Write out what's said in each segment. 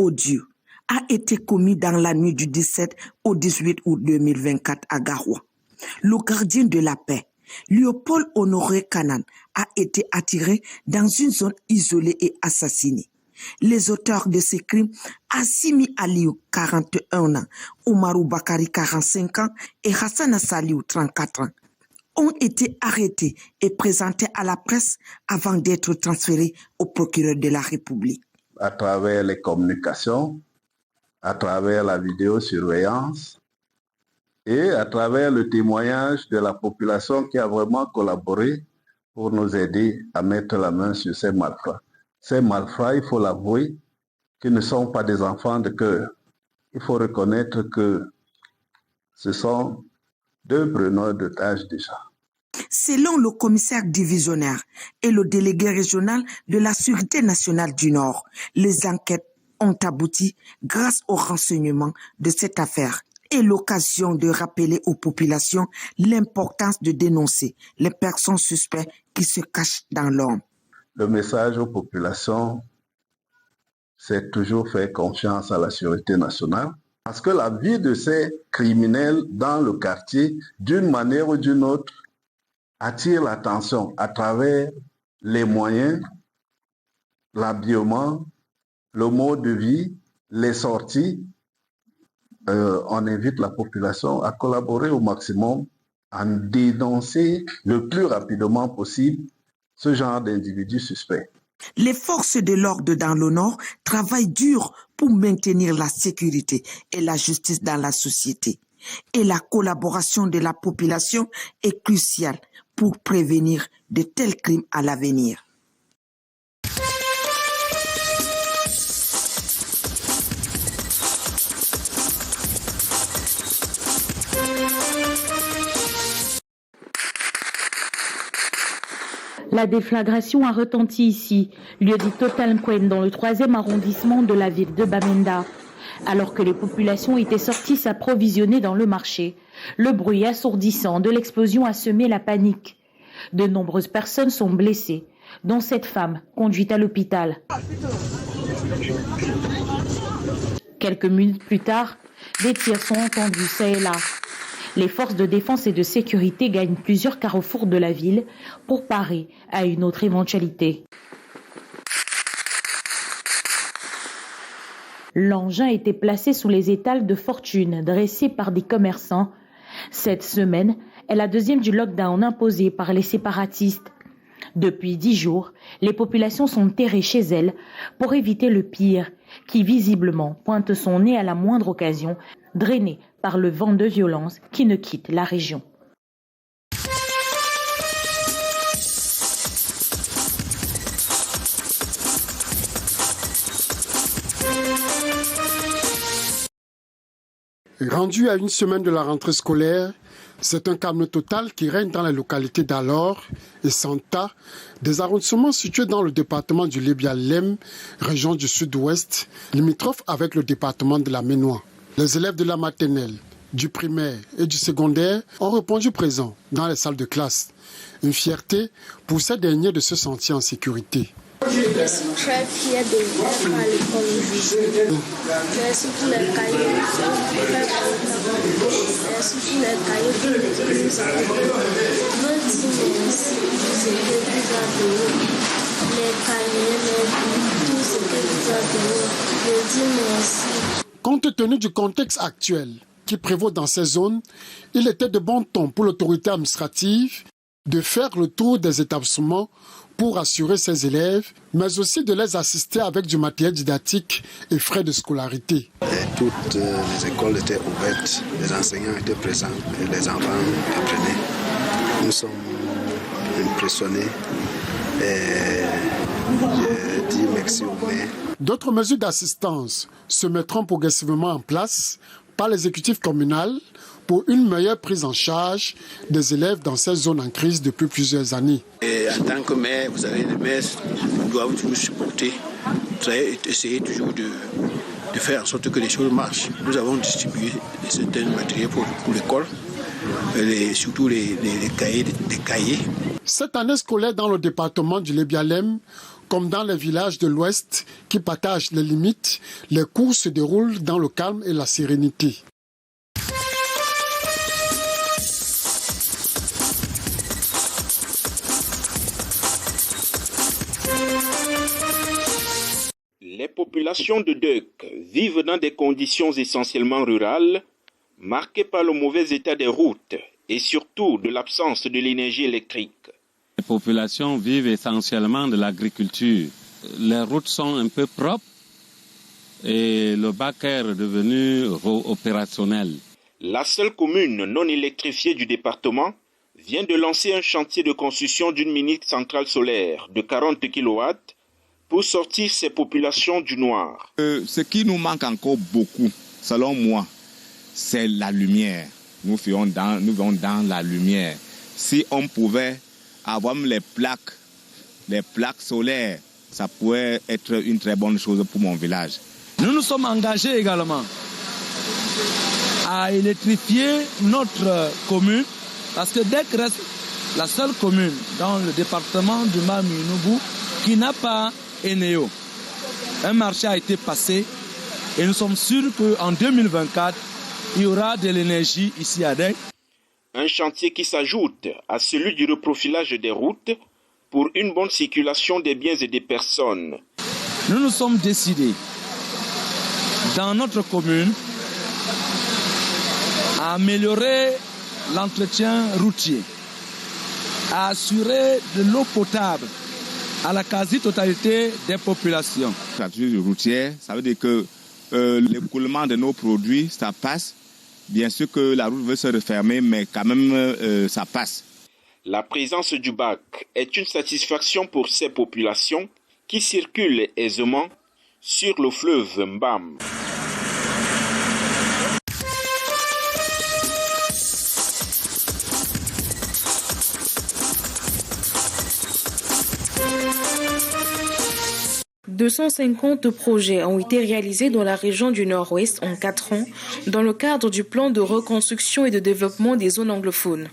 odieux a été commis dans la nuit du 17 au 18 août 2024 à Garoua. Le gardien de la paix, Léopold Honoré Kanan, a été attiré dans une zone isolée et assassiné. Les auteurs de ces crimes, Assimi Aliou, 41 ans, Oumarou Bakari, 45 ans et Hassan Saliou, 34 ans, ont été arrêtés et présentés à la presse avant d'être transférés au procureur de la République. À travers les communications, à travers la vidéosurveillance et à travers le témoignage de la population qui a vraiment collaboré pour nous aider à mettre la main sur ces malfrats. Ces malfrats, il faut l'avouer, qu'ils ne sont pas des enfants de cœur. Il faut reconnaître que ce sont deux preneurs d'otages déjà. Selon le commissaire divisionnaire et le délégué régional de la Sûreté nationale du Nord, les enquêtes ont abouti grâce au renseignement de cette affaire et l'occasion de rappeler aux populations l'importance de dénoncer les personnes suspectes qui se cachent dans l'ombre. Le message aux populations, c'est toujours faire confiance à la Sûreté nationale parce que la vie de ces criminels dans le quartier, d'une manière ou d'une autre, attire l'attention à travers les moyens, l'habillement, le mode de vie, les sorties. On invite la population à collaborer au maximum, à dénoncer le plus rapidement possible ce genre d'individus suspects. Les forces de l'ordre dans le Nord travaillent dur pour maintenir la sécurité et la justice dans la société. Et la collaboration de la population est cruciale pour prévenir de tels crimes à l'avenir. La déflagration a retenti ici, lieu-dit Total Nkouen, dans le 3e arrondissement de la ville de Bamenda. Alors que les populations étaient sorties s'approvisionner dans le marché, le bruit assourdissant de l'explosion a semé la panique. De nombreuses personnes sont blessées, dont cette femme conduite à l'hôpital. Quelques minutes plus tard, des tirs sont entendus çà et là. Les forces de défense et de sécurité gagnent plusieurs carrefours de la ville pour parer à une autre éventualité. L'engin était placé sous les étals de fortune dressés par des commerçants. Cette semaine est la deuxième du lockdown imposé par les séparatistes. Depuis 10 jours, les populations sont terrées chez elles pour éviter le pire, qui visiblement pointe son nez à la moindre occasion, drainé par le vent de violence qui ne quitte la région. Rendu à une semaine de la rentrée scolaire, c'est un calme total qui règne dans les localités d'Alor et Santa, des arrondissements situés dans le département du Libya-Lem, région du sud-ouest, limitrophe avec le département de la Ménois. Les élèves de la maternelle, du primaire et du secondaire ont répondu présents dans les salles de classe. Une fierté pour ces derniers de se sentir en sécurité. Je suis très fière de être à l'école aujourd'hui. Merci pour les cahiers, merci pour les cahiers que nous avons donnés. Je dis merci pour ce que vous avez donné. Les cahiers, tout ce que vous avez donné. Je dis merci. Compte tenu du contexte actuel qui prévaut dans ces zones, il était de bon ton pour l'autorité administrative de faire le tour des établissements pour assurer ses élèves, mais aussi de les assister avec du matériel didactique et frais de scolarité. Toutes les écoles étaient ouvertes, les enseignants étaient présents et les enfants apprenaient. Nous sommes impressionnés et je dis merci aux maires. D'autres mesures d'assistance se mettront progressivement en place par l'exécutif communal pour une meilleure prise en charge des élèves dans ces zones en crise depuis plusieurs années. Et en tant que maire, vous savez, les maires doivent toujours supporter, essayer toujours de faire en sorte que les choses marchent. Nous avons distribué certains matériels pour l'école, surtout les cahiers. Cette année scolaire dans le département du Libya-Lem comme dans les villages de l'Ouest qui partagent les limites, les cours se déroulent dans le calme et la sérénité. Les populations de Deuk vivent dans des conditions essentiellement rurales, marquées par le mauvais état des routes et surtout de l'absence de l'énergie électrique. Les populations vivent essentiellement de l'agriculture. Les routes sont un peu propres et le Baker est devenu opérationnel. La seule commune non électrifiée du département vient de lancer un chantier de construction d'une mini-centrale solaire de 40 kW pour sortir ces populations du noir. Ce qui nous manque encore beaucoup, selon moi, c'est la lumière. Nous vivons dans la lumière. Si on pouvait avoir les plaques solaires, ça pourrait être une très bonne chose pour mon village. Nous nous sommes engagés également à électrifier notre commune, parce que Deuk reste la seule commune dans le département du Mar-Minoubou qui n'a pas Eneo. Un marché a été passé et nous sommes sûrs qu'en 2024, il y aura de l'énergie ici à Deuk. Un chantier qui s'ajoute à celui du reprofilage des routes pour une bonne circulation des biens et des personnes. Nous nous sommes décidés dans notre commune à améliorer l'entretien routier, à assurer de l'eau potable à la quasi-totalité des populations. La routière, ça veut dire que l'écoulement de nos produits, ça passe. Bien sûr que la route veut se refermer, mais quand même, ça passe. La présence du bac est une satisfaction pour ces populations qui circulent aisément sur le fleuve Mbam. « 250 projets ont été réalisés dans la région du Nord-Ouest en 4 ans dans le cadre du plan de reconstruction et de développement des zones anglophones.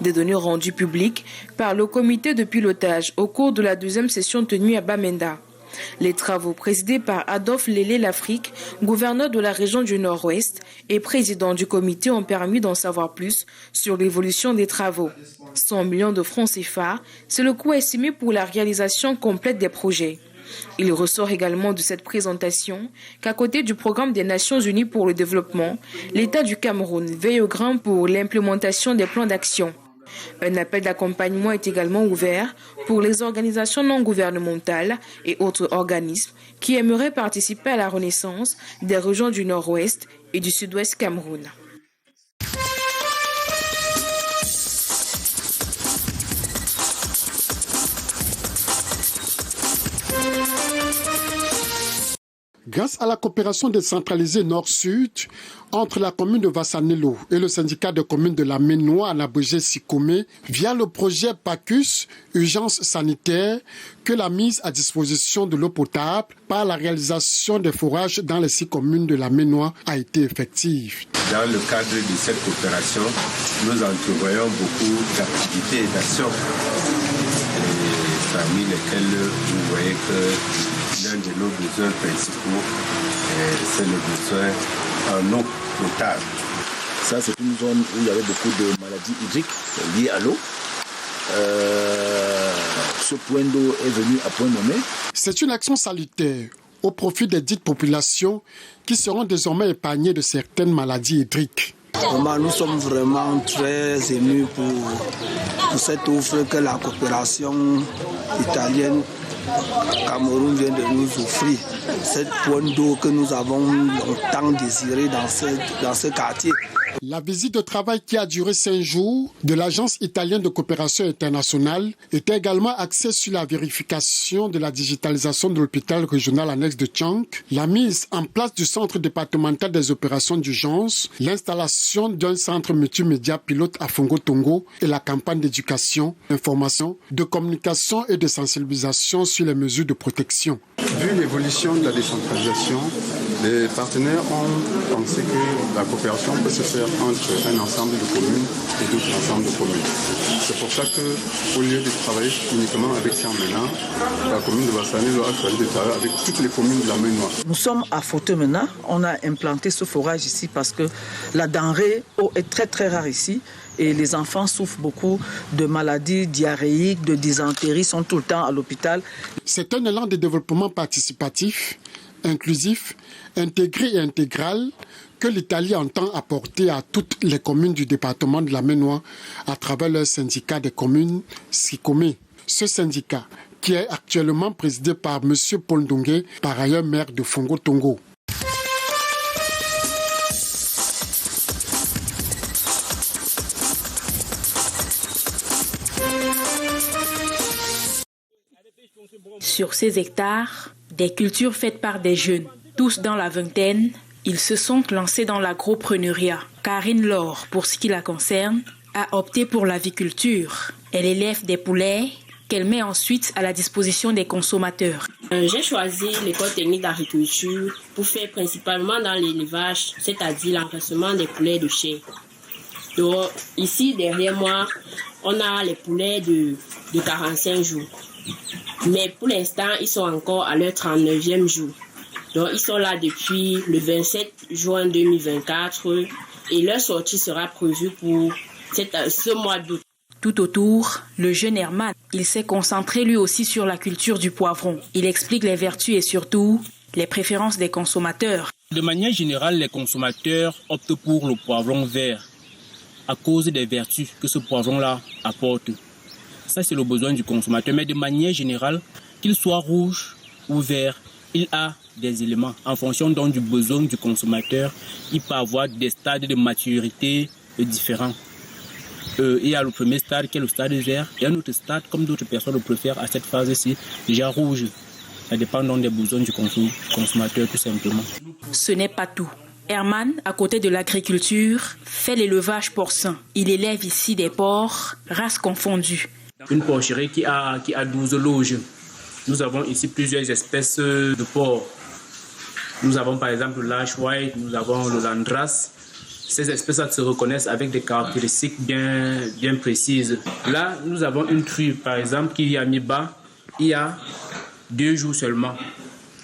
Des données rendues publiques par le comité de pilotage au cours de la 2e session tenue à Bamenda. Les travaux présidés par Adolphe Lélé Lafrique, gouverneur de la région du Nord-Ouest et président du comité, ont permis d'en savoir plus sur l'évolution des travaux. 100 millions de francs CFA, c'est le coût estimé pour la réalisation complète des projets. Il ressort également de cette présentation qu'à côté du programme des Nations Unies pour le développement, l'État du Cameroun veille au grain pour l'implémentation des plans d'action. Un appel d'accompagnement est également ouvert pour les organisations non gouvernementales et autres organismes qui aimeraient participer à la renaissance des régions du Nord-Ouest et du Sud-Ouest Cameroun. Grâce à la coopération décentralisée Nord-Sud entre la commune de Vassanelo et le syndicat de communes de la Ménois à Nabogé-Sikome, via le projet PACUS, urgence sanitaire, que la mise à disposition de l'eau potable par la réalisation des forages dans les 6 communes de la Ménois a été effective. Dans le cadre de cette coopération, nous entrevoyons beaucoup d'activités et d'actions, parmi lesquelles vous voyez que l'un de nos besoins principaux, c'est le besoin en eau potable. Ça, c'est une zone où il y avait beaucoup de maladies hydriques liées à l'eau. Ce point d'eau est venu à point nommé. C'est une action salutaire au profit des dites populations qui seront désormais épargnées de certaines maladies hydriques. Nous sommes vraiment très émus pour cette offre que la coopération italienne Cameroun vient de nous offrir. Cette pointe d'eau que nous avons longtemps désirée dans ce quartier. La visite de travail qui a duré 5 jours de l'Agence italienne de coopération internationale était également axée sur la vérification de la digitalisation de l'hôpital régional annexe de Tchank, la mise en place du centre départemental des opérations d'urgence, l'installation d'un centre multimédia pilote à Fongo-Tongo et la campagne d'éducation, d'information, de communication et de sensibilisation sur les mesures de protection. Vu l'évolution de la décentralisation, Les partenaires ont pensé que la coopération peut se faire entre un ensemble de communes et d'autres ensembles de communes. C'est pour ça qu'au lieu de travailler uniquement avec Saint-Ménard, la commune de Bassané a choisi de travailler avec toutes les communes de la Maine-Noire. Nous sommes à Fauteuil-Mena. On a implanté ce forage ici parce que la denrée eau est très très rare ici. Et les enfants souffrent beaucoup de maladies diarrhéiques, de dysenterie, sont tout le temps à l'hôpital. C'est un élan de développement participatif, inclusif, intégré et intégral que l'Italie entend apporter à toutes les communes du département de la Maine-Noire à travers le syndicat des communes, SICOME. Ce syndicat, qui est actuellement présidé par M. Paul Ndongé, par ailleurs maire de Fongo-Tongo. Sur ces hectares, des cultures faites par des jeunes, tous dans la vingtaine, ils se sont lancés dans l'agropreneuriat. Karine Laure, pour ce qui la concerne, a opté pour l'aviculture. Elle élève des poulets qu'elle met ensuite à la disposition des consommateurs. J'ai choisi l'école technique d'agriculture pour faire principalement dans l'élevage, c'est-à-dire l'engraissement des poulets de chair. Donc ici derrière moi, on a les poulets de 45 jours. Mais pour l'instant, ils sont encore à leur 39e jour. Donc ils sont là depuis le 27 juin 2024 et leur sortie sera prévue pour ce mois d'août. Tout autour, le jeune Herman, il s'est concentré lui aussi sur la culture du poivron. Il explique les vertus et surtout les préférences des consommateurs. De manière générale, les consommateurs optent pour le poivron vert à cause des vertus que ce poivron-là apporte. Ça, c'est le besoin du consommateur. Mais de manière générale, qu'il soit rouge ou vert, il a des éléments. En fonction donc du besoin du consommateur, il peut avoir des stades de maturité différents. Il y a le premier stade qui est le stade vert. Et un autre stade, comme d'autres personnes le préfèrent à cette phase-ci, déjà rouge. Ça dépend donc des besoins du consommateur tout simplement. Ce n'est pas tout. Herman, à côté de l'agriculture, fait l'élevage porcin. Il élève ici des porcs, races confondues. Une porcherie qui a 12 loges. Nous avons ici plusieurs espèces de porcs. Nous avons par exemple l'Ash White, nous avons le Landras. Ces espèces se reconnaissent avec des caractéristiques bien précises. Là, nous avons une true, par exemple, qui a mis bas il y a 2 jours seulement.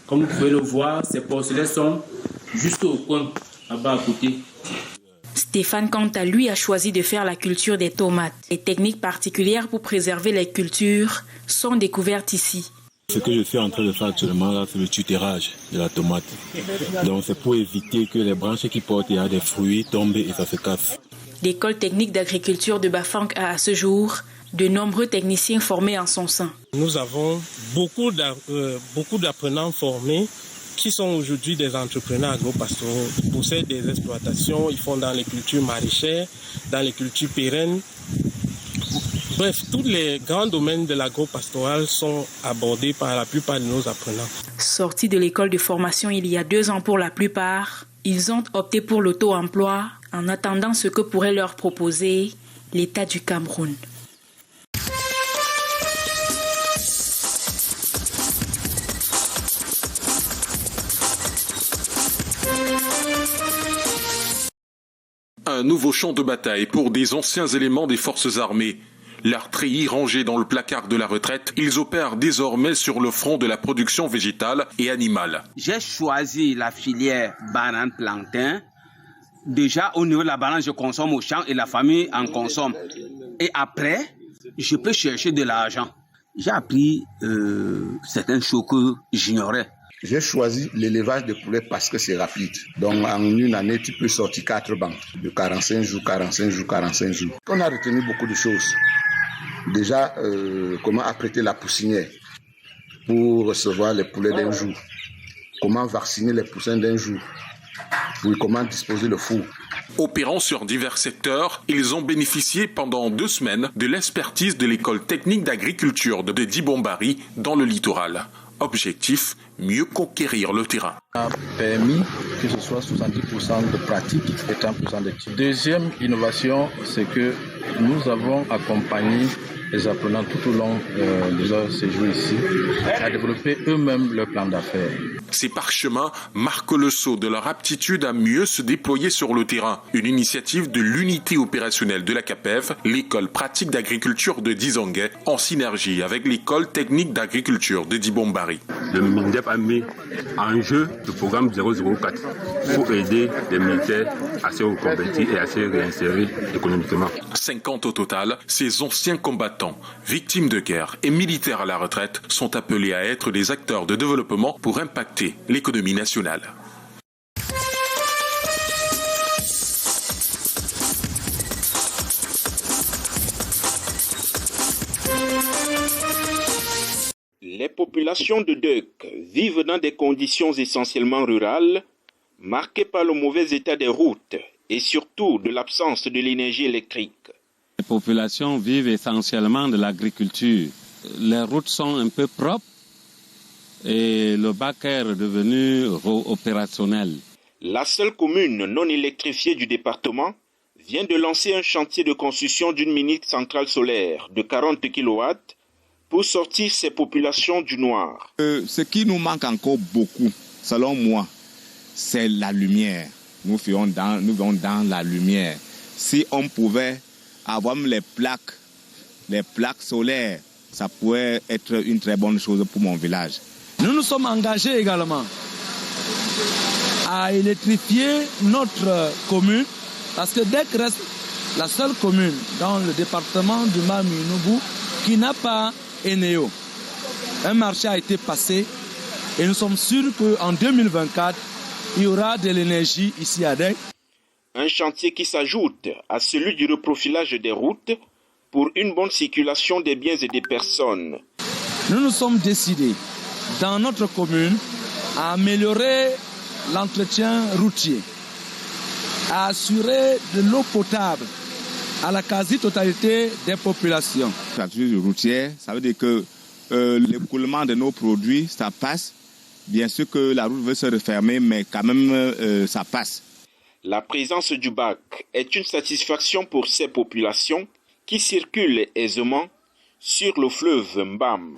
Comme vous pouvez le voir, ces porcelets sont juste au coin, là-bas à côté. Stéphane, quant à lui, a choisi de faire la culture des tomates. Les techniques particulières pour préserver les cultures sont découvertes ici. Ce que je suis en train de faire actuellement, là, c'est le tutérage de la tomate. Donc c'est pour éviter que les branches qui portent des fruits tombent et ça se casse. L'école technique d'agriculture de Bafang a à ce jour de nombreux techniciens formés en son sein. Nous avons beaucoup d'apprenants formés qui sont aujourd'hui des entrepreneurs agro-pastoraux. Ils possèdent des exploitations, ils font dans les cultures maraîchères, dans les cultures pérennes. Bref, tous les grands domaines de l'agro-pastoral sont abordés par la plupart de nos apprenants. Sortis de l'école de formation il y a 2 ans pour la plupart, ils ont opté pour l'auto-emploi en attendant ce que pourrait leur proposer l'État du Cameroun. Un nouveau champ de bataille pour des anciens éléments des forces armées. Leurs treillis rangés dans le placard de la retraite, ils opèrent désormais sur le front de la production végétale et animale. J'ai choisi la filière banane-plantain. Déjà, au niveau de la banane, je consomme au champ et la famille en consomme. Et après, je peux chercher de l'argent. J'ai appris certaines choses que j'ignorais. J'ai choisi l'élevage de poulets parce que c'est rapide. Donc en une année, tu peux sortir 4 bancs de 45 jours, 45 jours, 45 jours. On a retenu beaucoup de choses. Déjà, comment apprêter la poussinière pour recevoir les poulets d'un jour. Comment vacciner les poussins d'un jour. Puis comment disposer le four. Opérant sur divers secteurs, ils ont bénéficié pendant 2 semaines de l'expertise de l'école technique d'agriculture de Dibombari dans le littoral. Objectif, mieux conquérir le terrain. A permis que ce soit 70% de pratique et 30% d'études. Deuxième innovation, c'est que nous avons accompagné les apprenants tout au long de leur séjour ici à développer eux-mêmes leur plan d'affaires. Ces parchemins marquent le saut de leur aptitude à mieux se déployer sur le terrain. Une initiative de l'unité opérationnelle de la CAPEV, l'école pratique d'agriculture de Dizongué, en synergie avec l'école technique d'agriculture de Dibombari. Le MINDEP a mis en jeu le programme 004 pour aider les militaires à se reconvertir et à se réinsérer économiquement. 50 au total, ces anciens combattants, victimes de guerre et militaires à la retraite sont appelés à être des acteurs de développement pour impacter l'économie nationale. Les populations de Deuk vivent dans des conditions essentiellement rurales, marquées par le mauvais état des routes et surtout de l'absence de l'énergie électrique. Les populations vivent essentiellement de l'agriculture. Les routes sont un peu propres et le BACER est devenu opérationnel. La seule commune non électrifiée du département vient de lancer un chantier de construction d'une mini-centrale solaire de 40 kW pour sortir ces populations du noir. Ce qui nous manque encore beaucoup, selon moi, c'est la lumière. Nous vivons dans la lumière. Si on pouvait avoir les plaques solaires, ça pourrait être une très bonne chose pour mon village. Nous nous sommes engagés également à électrifier notre commune parce que Deuk reste la seule commune dans le département du Mam-Yunubu qui n'a pas Eneo. Un marché a été passé et nous sommes sûrs qu'en 2024, il y aura de l'énergie ici à Deuk. Un chantier qui s'ajoute à celui du reprofilage des routes pour une bonne circulation des biens et des personnes. Nous nous sommes décidés dans notre commune à améliorer l'entretien routier, à assurer de l'eau potable à la quasi-totalité des populations. L'entretien routier, ça veut dire que l'écoulement de nos produits, ça passe. Bien sûr que la route veut se refermer, mais quand même, ça passe. La présence du BAC est une satisfaction pour ces populations qui circulent aisément sur le fleuve Mbam.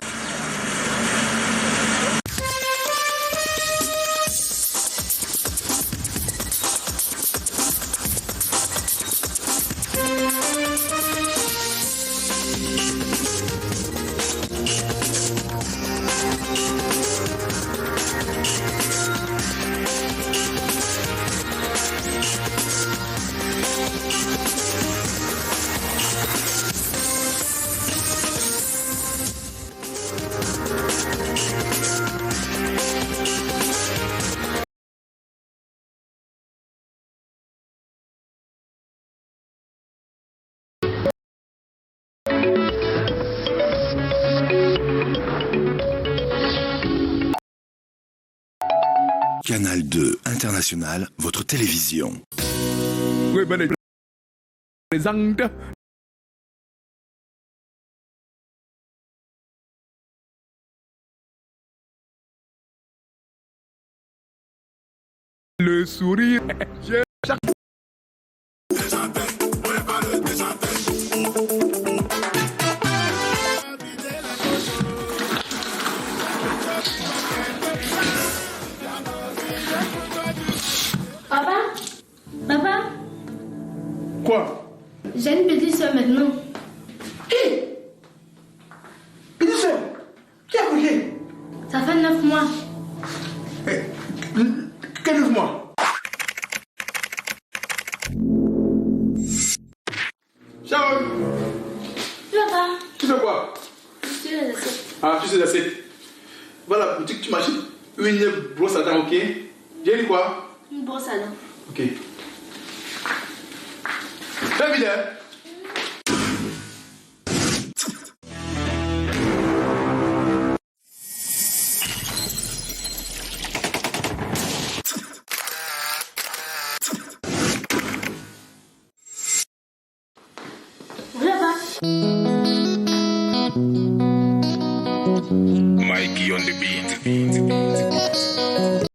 Canal 2 International, votre télévision. Le sourire. Papa? Quoi? J'ai une petite soeur maintenant. Qui? Petite soeur? Qui a accouché? Ça fait 9 mois. Quel 9 mois? Sharon! Papa? Tu fais quoi? Je suis les assiettes. Ah, tu sais les assiettes. Voilà, boutique, tu m'achètes une brosse à dents, ok? J'ai dit quoi? Une brosse à dents. Ok. Fais vite, hein?